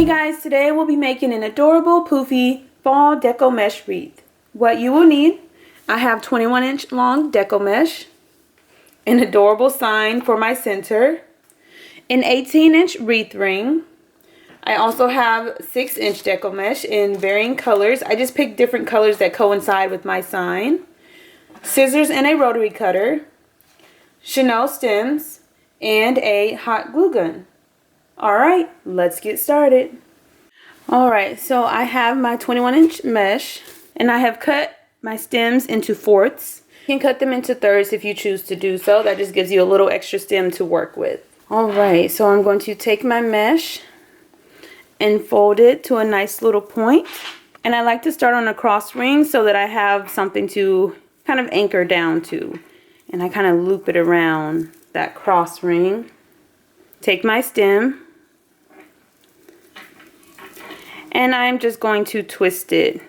Hey guys, today we'll be making an adorable poofy fall deco mesh wreath. What you will need, I have 21-inch long deco mesh, an adorable sign for my center, an 18-inch wreath ring. I also have 6-inch deco mesh in varying colors. I just picked different colors that coincide with my sign. Scissors and a rotary cutter, chenille stems, and a hot glue gun. Alright, let's get started. Alright, so I have my 21-inch mesh, and I have cut my stems into fourths. You can cut them into thirds if you choose to do so. That just gives you a little extra stem to work with. Alright, so I'm going to take my mesh and fold it to a nice little point. And I like to start on a cross ring so that I have something to kind of anchor down to. And I kind of loop it around that cross ring. Take my stem. And I'm just going to twist it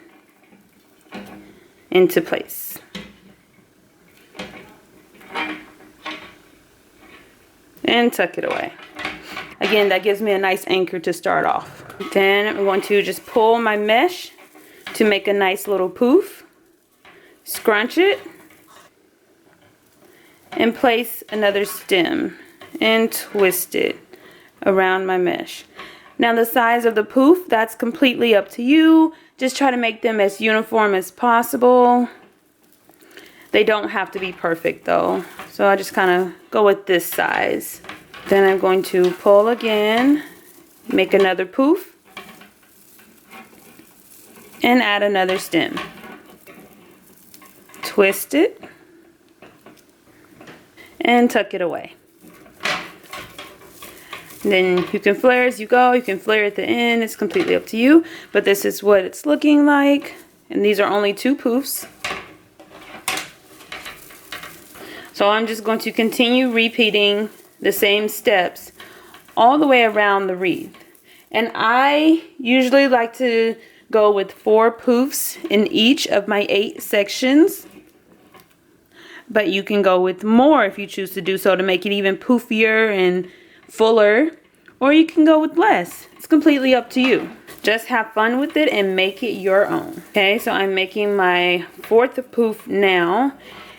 into place. And tuck it away. Again, that gives me a nice anchor to start off. Then I'm going to just pull my mesh to make a nice little poof. Scrunch it. And place another stem. And twist it around my mesh. Now the size of the poof, that's completely up to you. Just try to make them as uniform as possible. They don't have to be perfect though. So I just kind of go with this size. Then I'm going to pull again, make another poof, and add another stem. Twist it, and tuck it away. Then you can flare as you go. You can flare at the end. It's completely up to you. But this is what it's looking like. And these are only 2 poofs. So I'm just going to continue repeating the same steps all the way around the wreath. And I usually like to go with 4 poofs in each of my 8 sections. But you can go with more if you choose to do so to make it even poofier and fuller, or you can go with less. It's completely up to you. Just have fun with it and make it your own. Okay, so I'm making my 4th poof now,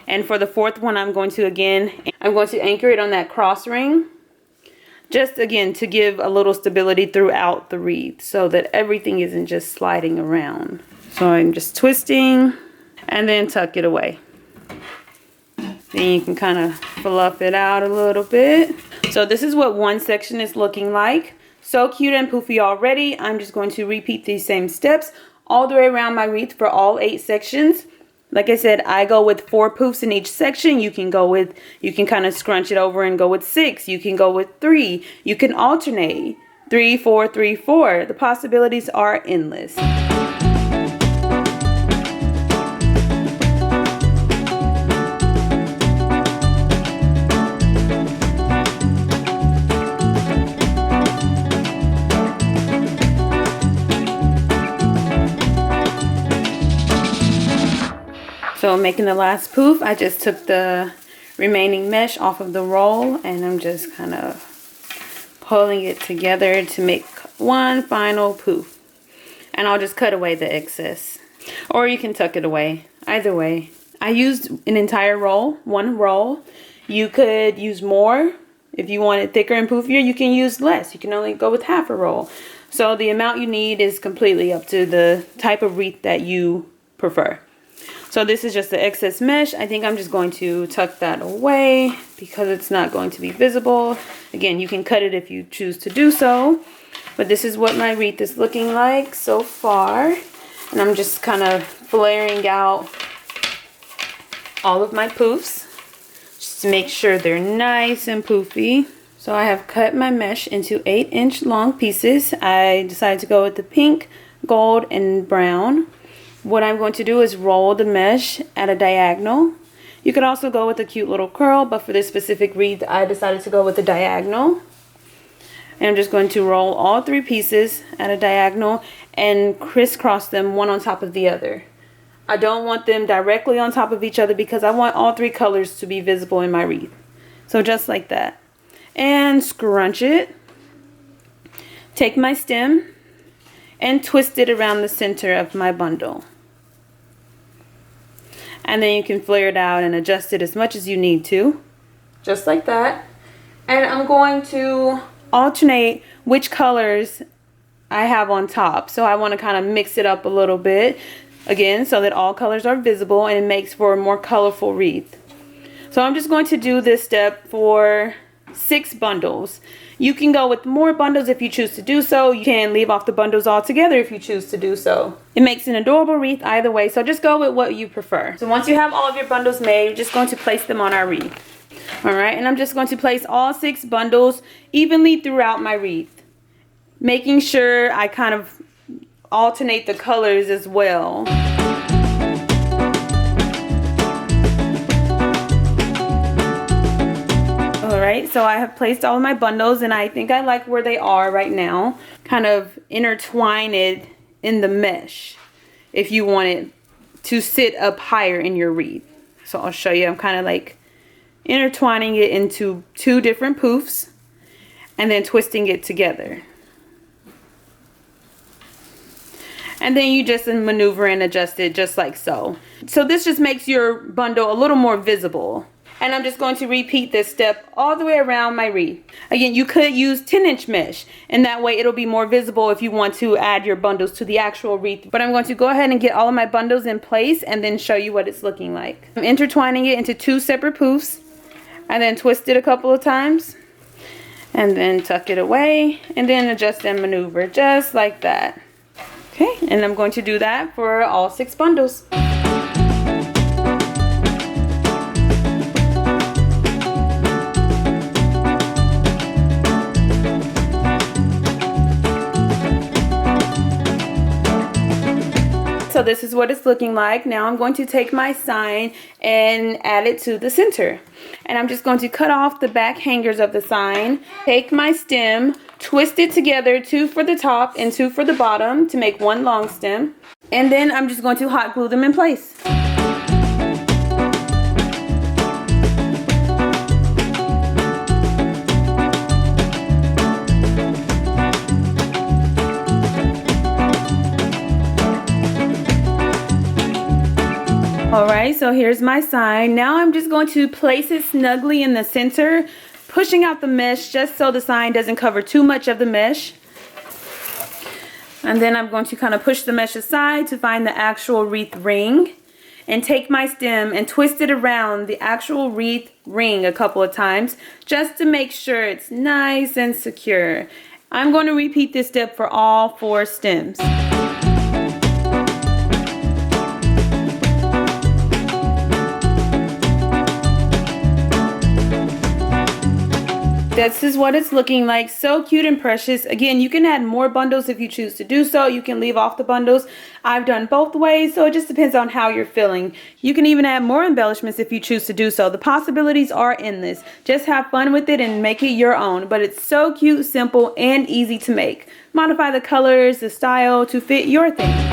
and for the 4th one I'm going to anchor it on that cross ring, just again to give a little stability throughout the wreath so that everything isn't just sliding around. So I'm just twisting and then tuck it away. Then you can kind of fluff it out a little bit. So this is what one section is looking like. So cute and poofy already. I'm just going to repeat these same steps all the way around my wreath for all 8 sections. Like I said, I go with 4 poofs in each section. You can kind of scrunch it over and go with 6. You can go with 3. You can alternate 3, 4, 3, 4. The possibilities are endless. So making the last poof, I just took the remaining mesh off of the roll and I'm just kind of pulling it together to make one final poof. And I'll just cut away the excess. Or you can tuck it away. Either way. I used an entire roll, 1 roll. You could use more. If you want it thicker and poofier, you can use less. You can only go with half a roll. So the amount you need is completely up to the type of wreath that you prefer. So this is just the excess mesh. I think I'm just going to tuck that away because it's not going to be visible. Again, you can cut it if you choose to do so. But this is what my wreath is looking like so far. And I'm just kind of flaring out all of my poofs just to make sure they're nice and poofy. So I have cut my mesh into 8-inch long pieces. I decided to go with the pink, gold, and brown. What I'm going to do is roll the mesh at a diagonal. You could also go with a cute little curl, but for this specific wreath, I decided to go with the diagonal. And I'm just going to roll all 3 pieces at a diagonal and crisscross them one on top of the other. I don't want them directly on top of each other because I want all 3 colors to be visible in my wreath. So just like that. And scrunch it. Take my stem and twist it around the center of my bundle. And then you can flare it out and adjust it as much as you need to. Just like that. And I'm going to alternate which colors I have on top. So I want to kind of mix it up a little bit. Again, so that all colors are visible and it makes for a more colorful wreath. So I'm just going to do this step for 6 bundles. You can go with more bundles if you choose to do so. You can leave off the bundles altogether if you choose to do so. It makes an adorable wreath either way, so just go with what you prefer. So once you have all of your bundles made, you're just going to place them on our wreath. Alright, and I'm just going to place all 6 bundles evenly throughout my wreath, making sure I kind of alternate the colors as well. Alright, so I have placed all of my bundles and I think I like where they are right now. Kind of intertwine it in the mesh if you want it to sit up higher in your wreath. So I'll show you. I'm kind of like intertwining it into 2 different poofs and then twisting it together. And then you just maneuver and adjust it just like so. So this just makes your bundle a little more visible. And I'm just going to repeat this step all the way around my wreath. Again, you could use 10-inch mesh, and that way it'll be more visible if you want to add your bundles to the actual wreath. But I'm going to go ahead and get all of my bundles in place and then show you what it's looking like. I'm intertwining it into 2 separate poofs and then twist it a couple of times and then tuck it away and then adjust and maneuver just like that. Okay, and I'm going to do that for all 6 bundles. So this is what it's looking like. Now I'm going to take my sign and add it to the center. And I'm just going to cut off the back hangers of the sign, take my stem, twist it together, 2 for the top and 2 for the bottom to make 1 long stem. And then I'm just going to hot glue them in place. Alright, so here's my sign. Now I'm just going to place it snugly in the center, pushing out the mesh just so the sign doesn't cover too much of the mesh. And then I'm going to kind of push the mesh aside to find the actual wreath ring and take my stem and twist it around the actual wreath ring a couple of times just to make sure it's nice and secure. I'm going to repeat this step for all 4 stems. This is what it's looking like. So cute and precious. Again, you can add more bundles if you choose to do so. You can leave off the bundles. I've done both ways, so it just depends on how you're feeling. You can even add more embellishments if you choose to do so. The possibilities are endless. Just have fun with it and make it your own. But it's so cute, simple, and easy to make. Modify the colors, the style to fit your theme.